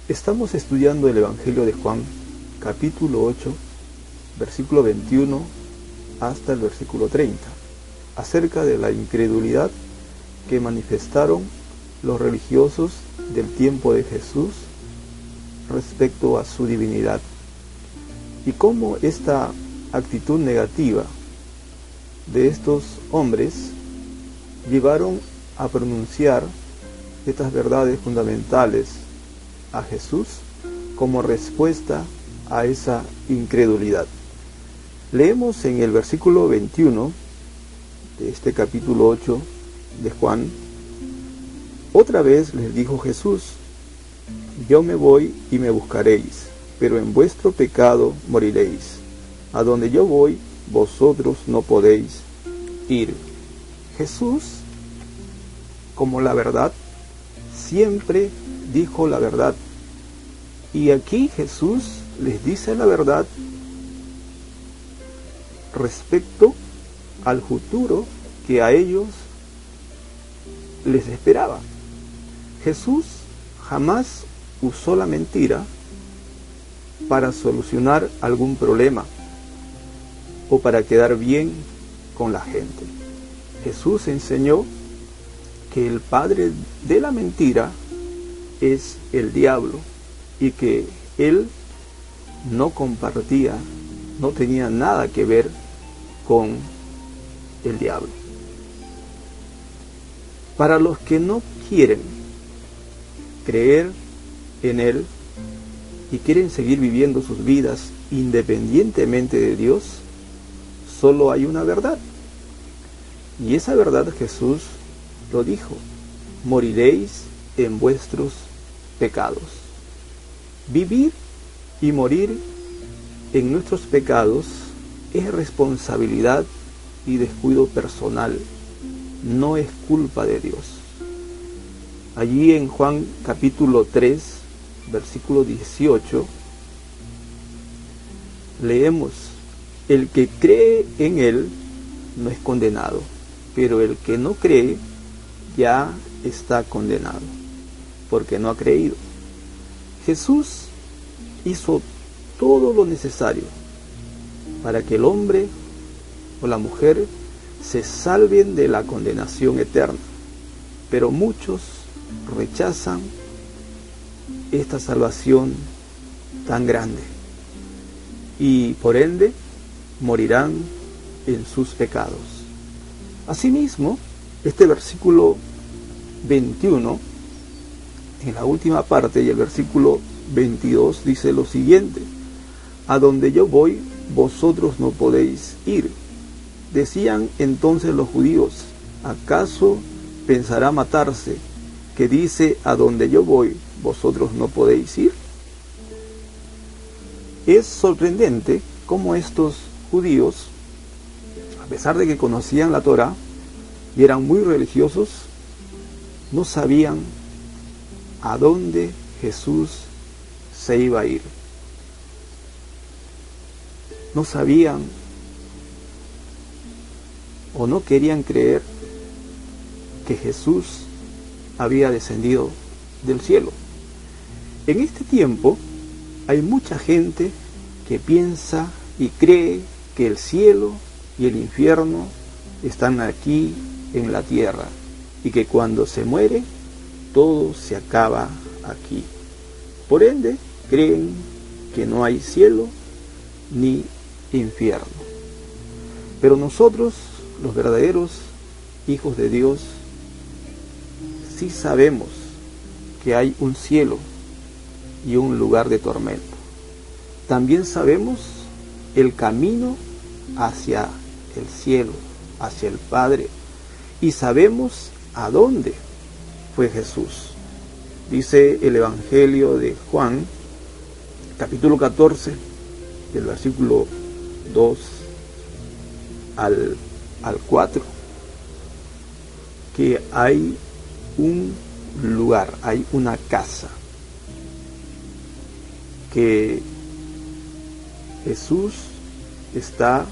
Estamos estudiando el Evangelio de Juan, capítulo 8, versículo 21 hasta el versículo 30, acerca de la incredulidad que manifestaron los religiosos del tiempo de Jesús respecto a su divinidad, y cómo esta actitud negativa de estos hombres llevaron a pronunciar estas verdades fundamentales a Jesús como respuesta a esa incredulidad. Leemos en el versículo 21 de este capítulo 8 de Juan: otra vez les dijo Jesús: yo me voy y me buscaréis, pero en vuestro pecado moriréis. A donde yo voy, vosotros no podéis ir. Jesús, como la verdad, siempre dijo la verdad. Y aquí Jesús les dice la verdad respecto al futuro que a ellos les esperaba. Jesús jamás usó la mentira para solucionar algún problema o para quedar bien con la gente. Jesús enseñó que el padre de la mentira es el diablo y que él no compartía, no tenía nada que ver con el diablo. Para los que no quieren creer en él y quieren seguir viviendo sus vidas independientemente de Dios, solo hay una verdad. Y esa verdad Jesús lo dijo: moriréis en vuestros pecados. Vivir y morir en nuestros pecados es responsabilidad y descuido personal, no es culpa de Dios. Allí en Juan capítulo 3, versículo 18, leemos: el que cree en él no es condenado, pero el que no cree ya está condenado, porque no ha creído. Jesús hizo todo lo necesario para que el hombre o la mujer se salven de la condenación eterna, pero muchos rechazan esta salvación tan grande y por ende morirán en sus pecados. Asimismo, este versículo 21, en la última parte, y el versículo 22 dice lo siguiente: a donde yo voy, vosotros no podéis ir. Decían entonces los judíos: ¿acaso pensará matarse, que dice a donde yo voy, vosotros no podéis ir? Es sorprendente cómo estos judíos, a pesar de que conocían la Torá y eran muy religiosos, no sabían a dónde Jesús se iba a ir. No sabían o no querían creer que Jesús había descendido del cielo. En este tiempo hay mucha gente que piensa y cree que el cielo y el infierno están aquí en la tierra y que cuando se muere todo se acaba aquí. Por ende, creen que no hay cielo ni infierno. Pero nosotros, los verdaderos hijos de Dios, sí sabemos que hay un cielo y un lugar de tormento. También sabemos el camino hacia el cielo, hacia el Padre, y sabemos a dónde fue Jesús. Dice el Evangelio de Juan, capítulo 14, del versículo 2 al 4, que hay un lugar, hay una casa que Jesús está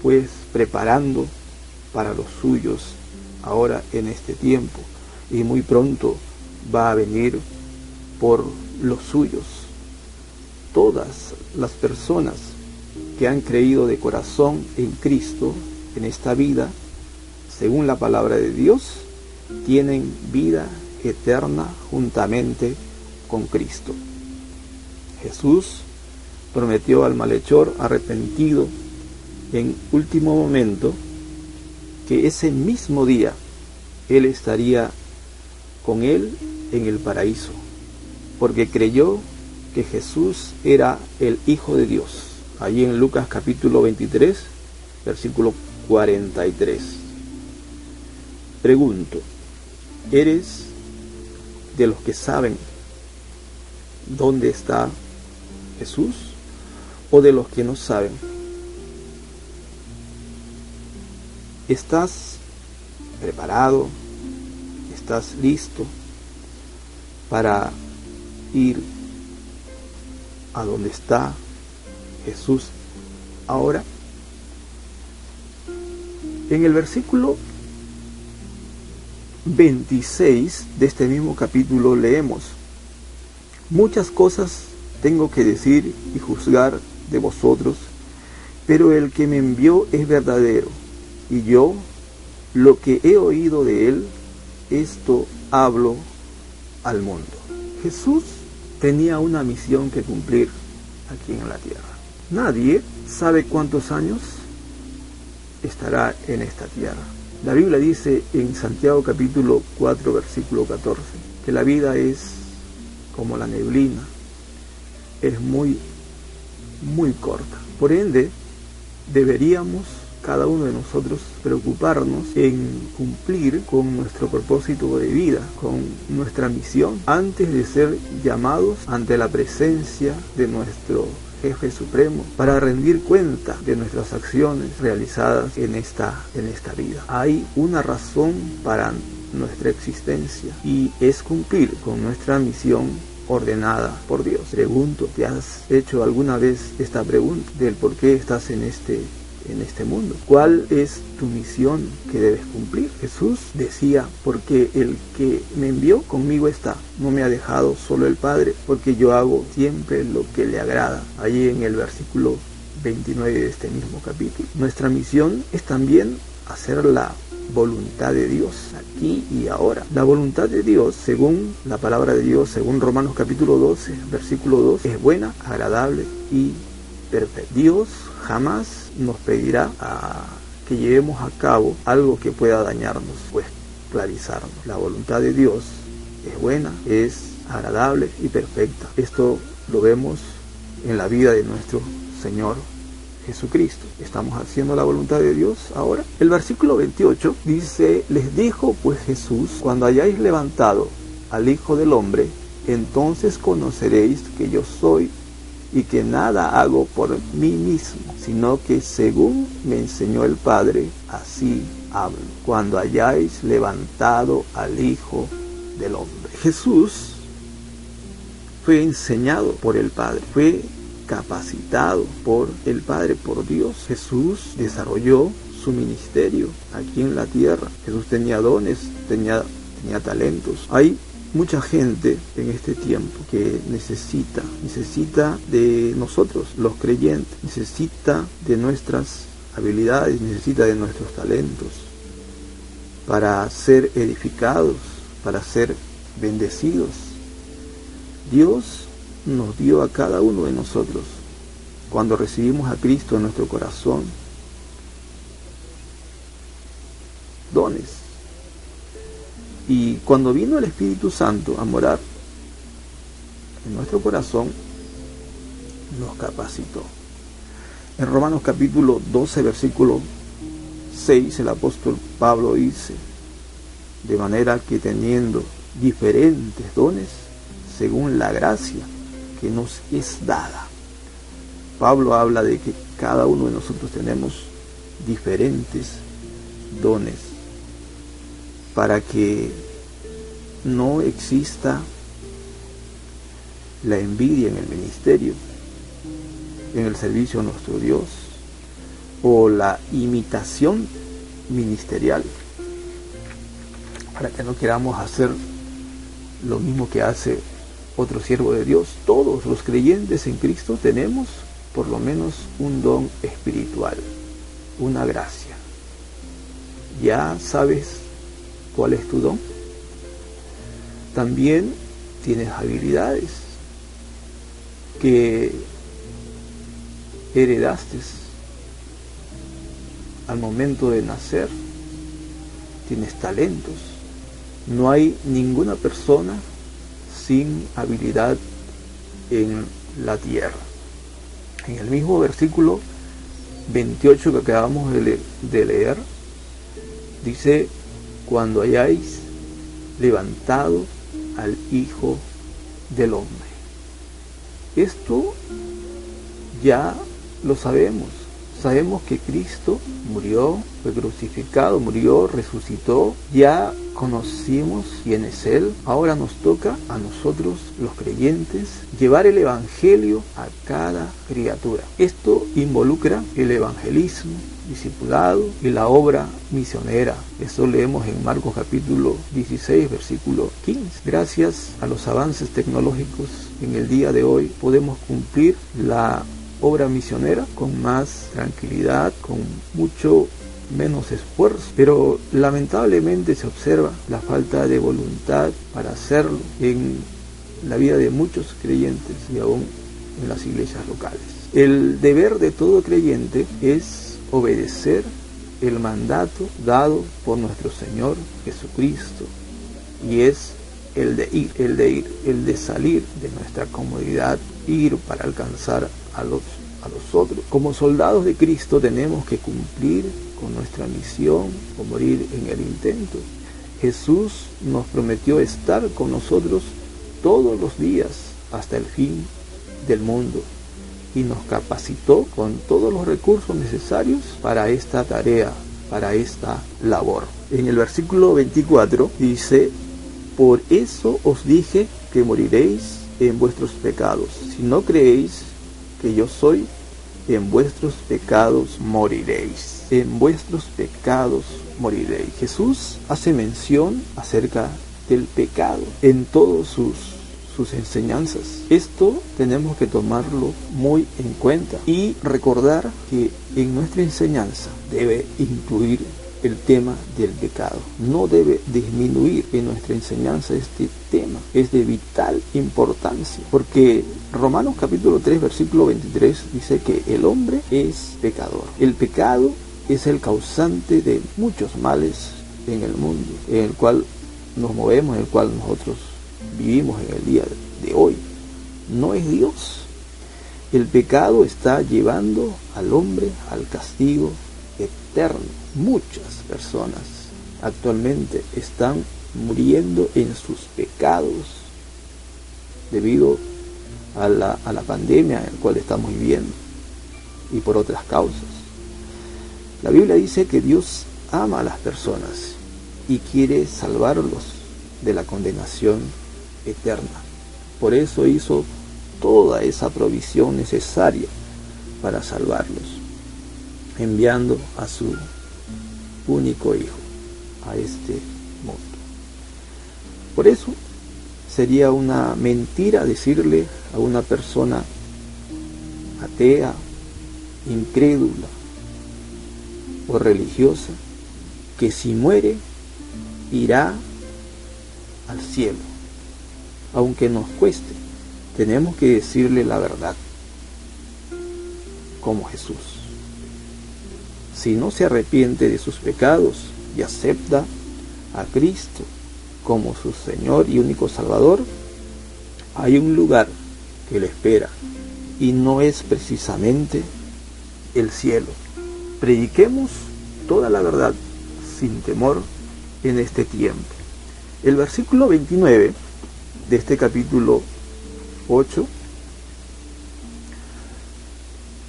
pues preparando para los suyos ahora en este tiempo, y muy pronto va a venir por los suyos. Todas las personas que han creído de corazón en Cristo en esta vida, según la palabra de Dios, tienen vida eterna juntamente con Cristo. Jesús prometió al malhechor arrepentido en último momento que ese mismo día él estaría con él en el paraíso, porque creyó que Jesús era el Hijo de Dios. Allí en Lucas capítulo 23, versículo 43. Pregunto, ¿eres de los que saben dónde está Jesús o de los que no saben? ¿Estás preparado? ¿Estás listo para ir a donde está Jesús ahora? En el versículo 26 de este mismo capítulo leemos: muchas cosas tengo que decir y juzgar de vosotros, pero el que me envió es verdadero, y yo, lo que he oído de él, esto hablo al mundo. Jesús tenía una misión que cumplir aquí en la tierra. Nadie sabe cuántos años estará en esta tierra. La Biblia dice en Santiago capítulo 4, versículo 14, que la vida es como la neblina, es muy corta. Por ende, deberíamos cada uno de nosotros preocuparnos en cumplir con nuestro propósito de vida, con nuestra misión, antes de ser llamados ante la presencia de nuestro Jefe Supremo para rendir cuenta de nuestras acciones realizadas en esta vida. Hay una razón para nuestra existencia y es cumplir con nuestra misión ordenada por Dios. Pregunto, ¿te has hecho alguna vez esta pregunta del por qué estás en este mundo? ¿Cuál es tu misión que debes cumplir? Jesús decía, porque el que me envió conmigo está, no me ha dejado solo el Padre, porque yo hago siempre lo que le agrada. Allí en el versículo 29 de este mismo capítulo. Nuestra misión es también hacer la voluntad de Dios aquí y ahora. La voluntad de Dios, según la palabra de Dios, según Romanos capítulo 12, versículo 2, es buena, agradable y perfecta. Dios jamás nos pedirá que llevemos a cabo algo que pueda dañarnos o esclavizarnos. La voluntad de Dios es buena, es agradable y perfecta. Esto lo vemos en la vida de nuestro Señor Jesucristo. ¿Estamos haciendo la voluntad de Dios ahora? El versículo 28 dice: les dijo pues Jesús, cuando hayáis levantado al Hijo del Hombre, entonces conoceréis que yo soy y que nada hago por mí mismo, sino que según me enseñó el Padre, así hablo. Cuando hayáis levantado al Hijo del Hombre. Jesús fue enseñado por el Padre, fue capacitado por el Padre, por Dios. Jesús desarrolló su ministerio aquí en la tierra. Jesús tenía dones, tenía talentos. Hay mucha gente en este tiempo que necesita de nosotros, los creyentes, necesita de nuestras habilidades, necesita de nuestros talentos para ser edificados, para ser bendecidos. Dios nos dio a cada uno de nosotros, cuando recibimos a Cristo en nuestro corazón, dones. Y cuando vino el Espíritu Santo a morar en nuestro corazón, nos capacitó. En Romanos capítulo 12, versículo 6, el apóstol Pablo dice: de manera que teniendo diferentes dones, según la gracia que nos es dada. Pablo habla de que cada uno de nosotros tenemos diferentes dones para que no exista la envidia en el ministerio, en el servicio a nuestro Dios, o la imitación ministerial, para que no queramos hacer lo mismo que hace otro siervo de Dios. Todos los creyentes en Cristo tenemos por lo menos un don espiritual, una gracia. ¿Ya sabes cuál es tu don? También tienes habilidades que heredaste al momento de nacer. Tienes talentos. No hay ninguna persona sin habilidad en la tierra. En el mismo versículo 28 que acabamos de leer, dice: cuando hayáis levantado al Hijo del Hombre. Esto ya lo sabemos. Sabemos que Cristo murió, fue crucificado, murió, resucitó. Ya conocimos quién es Él. Ahora nos toca a nosotros, los creyentes, llevar el Evangelio a cada criatura. Esto involucra el evangelismo, discipulado y la obra misionera. Eso leemos en Marcos capítulo 16, versículo 15. Gracias a los avances tecnológicos en el día de hoy podemos cumplir la obra misionera con más tranquilidad, con mucho menos esfuerzo, pero lamentablemente se observa la falta de voluntad para hacerlo en la vida de muchos creyentes y aún en las iglesias locales. El deber de todo creyente es obedecer el mandato dado por nuestro Señor Jesucristo, y es el de salir de nuestra comodidad, ir para alcanzar a los otros. Como soldados de Cristo tenemos que cumplir con nuestra misión o morir en el intento. Jesús nos prometió estar con nosotros todos los días hasta el fin del mundo y nos capacitó con todos los recursos necesarios para esta tarea, para esta labor. En el versículo 24 dice: por eso os dije que moriréis en vuestros pecados. Si no creéis que yo soy, en vuestros pecados moriréis. En vuestros pecados moriréis. Jesús hace mención acerca del pecado en todas sus enseñanzas. Esto tenemos que tomarlo muy en cuenta y recordar que en nuestra enseñanza debe incluir el tema del pecado. No debe disminuir en nuestra enseñanza este tema. Es de vital importancia, porque Romanos capítulo 3 versículo 23 dice que el hombre es pecador. El pecado es el causante de muchos males en el mundo en el cual nos movemos, en el cual nosotros vivimos en el día de hoy. No es Dios. El pecado está llevando al hombre al castigo eterno. Muchas personas actualmente están muriendo en sus pecados debido a la pandemia en la cual estamos viviendo y por otras causas. La Biblia dice que Dios ama a las personas y quiere salvarlos de la condenación eterna. Por eso hizo toda esa provisión necesaria para salvarlos, enviando a su único Hijo a este mundo. Por eso sería una mentira decirle a una persona atea, incrédula o religiosa que si muere irá al cielo. Aunque nos cueste, tenemos que decirle la verdad, como Jesús. Si no se arrepiente de sus pecados y acepta a Cristo como su Señor y único Salvador, hay un lugar que le espera, y no es precisamente el cielo. Prediquemos toda la verdad sin temor en este tiempo. El versículo 29 de este capítulo 8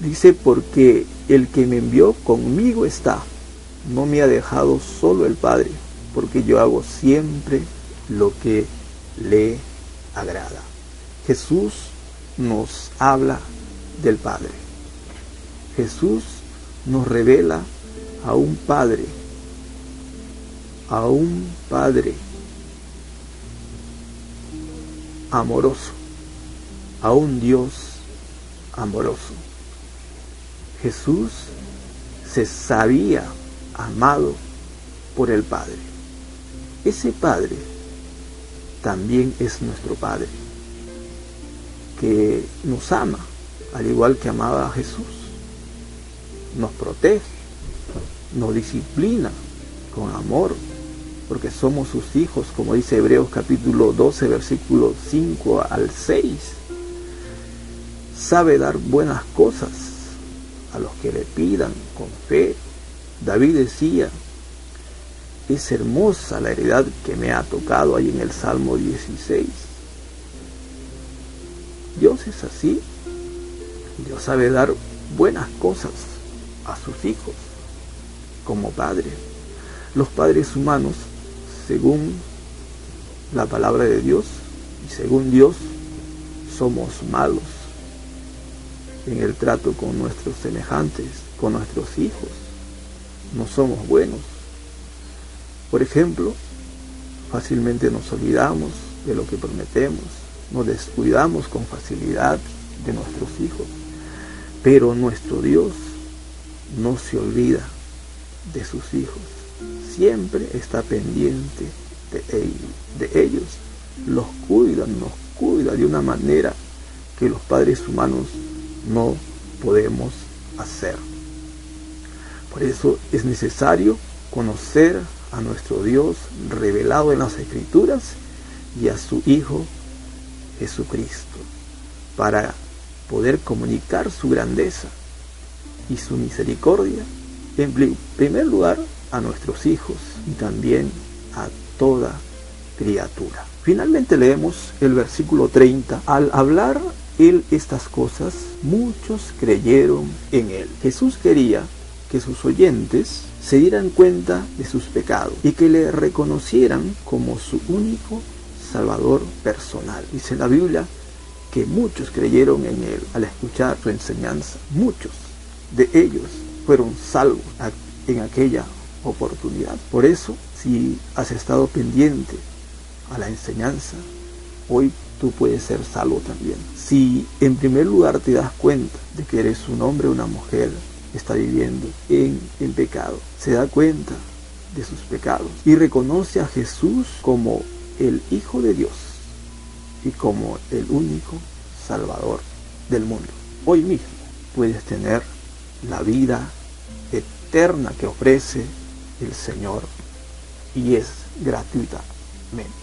dice: porque el que me envió conmigo está, no me ha dejado solo el Padre, porque yo hago siempre lo que le agrada. Jesús nos habla del Padre. Jesús nos revela a un Padre amoroso, a un Dios amoroso. Jesús se sabía amado por el Padre. Ese Padre también es nuestro Padre, que nos ama, al igual que amaba a Jesús. Nos protege, nos disciplina con amor, porque somos sus hijos, como dice Hebreos capítulo 12, versículos 5 al 6. Sabe dar buenas cosas a los que le pidan con fe. David decía: es hermosa la heredad que me ha tocado, ahí en el Salmo 16. Dios es así. Dios sabe dar buenas cosas a sus hijos como Padre. Los padres humanos, según la palabra de Dios y según Dios, somos malos en el trato con nuestros semejantes, con nuestros hijos. No somos buenos. Por ejemplo, fácilmente nos olvidamos de lo que prometemos, nos descuidamos con facilidad de nuestros hijos, pero nuestro Dios no se olvida de sus hijos, siempre está pendiente de ellos, los cuida, nos cuida de una manera que los padres humanos no podemos hacer. Por eso es necesario conocer a nuestro Dios revelado en las Escrituras y a su Hijo Jesucristo, para poder comunicar su grandeza y su misericordia, en primer lugar a nuestros hijos y también a toda criatura. Finalmente leemos el versículo 30. Al hablar él estas cosas, muchos creyeron en él. Jesús quería que sus oyentes se dieran cuenta de sus pecados y que le reconocieran como su único Salvador personal. Dice la Biblia que muchos creyeron en él al escuchar su enseñanza. Muchos de ellos fueron salvos en aquella oportunidad. Por eso, si has estado pendiente a la enseñanza, hoy tú puedes ser salvo también. Si en primer lugar te das cuenta de que eres un hombre o una mujer que está viviendo en pecado, se da cuenta de sus pecados y reconoce a Jesús como el Hijo de Dios y como el único Salvador del mundo, hoy mismo puedes tener la vida eterna que ofrece el Señor, y es gratuitamente.